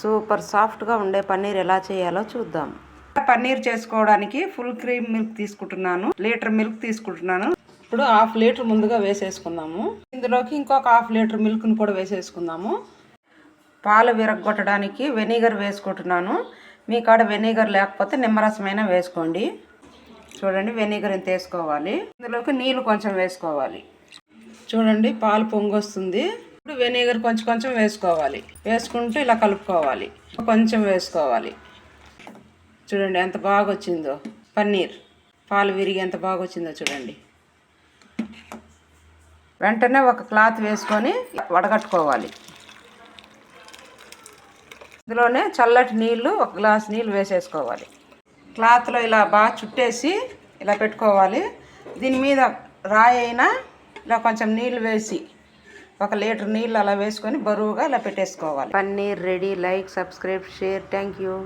Super సాఫ్ట్గా ఉండే పన్నీర్ ఎలా చేయాలో చూద్దాం. పన్నీర్ చేసుకోవడానికి ఫుల్ క్రీమ్ మిల్క్ తీసుకుంటున్నాను, లీటర్ మిల్క్ తీసుకుంటున్నాను. ఇప్పుడు 1/2 లీటర్ ముందుగా వేసేసుకుందాము. ఇందులోకి ఇంకొక 1/2 లీటర్ మిల్క్ని కూడా వేసేసుకుందాము. పాలు విరగొట్టడానికి వెనిగర్ వేసుకుంటున్నాను. మీ కాడ వెనిగర్ లేకపోతే నిమ్మరసమైనా వేసుకోండి. చూడండి, వెనిగర్ ఇంత వేసుకోవాలి. ఇందులోకి నీళ్ళు కొంచెం వేసుకోవాలి. చూడండి, పాలు పొంగొస్తుంది. ఇప్పుడు వెనిగర్ కొంచెం కొంచెం వేసుకోవాలి. వేసుకుంటూ ఇలా కలుపుకోవాలి. కొంచెం వేసుకోవాలి. చూడండి ఎంత బాగా వచ్చిందో పన్నీర్. పాలు విరిగి ఎంత బాగా వచ్చిందో చూడండి. వెంటనే ఒక క్లాత్ వేసుకొని వడగట్టుకోవాలి. ఇందులోనే చల్లటి నీళ్ళు, 1 గ్లాస్ నీళ్ళు వేసేసుకోవాలి. క్లాత్లో ఇలా బాగా చుట్టేసి ఇలా పెట్టుకోవాలి. దీని మీద రాయి అయినా ఇలా కొంచెం నీళ్ళు వేసి 1 లీటర్ నీళ్ళు అలా వేసుకొని బరువుగా ఇలా పెట్టేసుకోవాలి. Paneer ready. Like, subscribe, share. Thank you.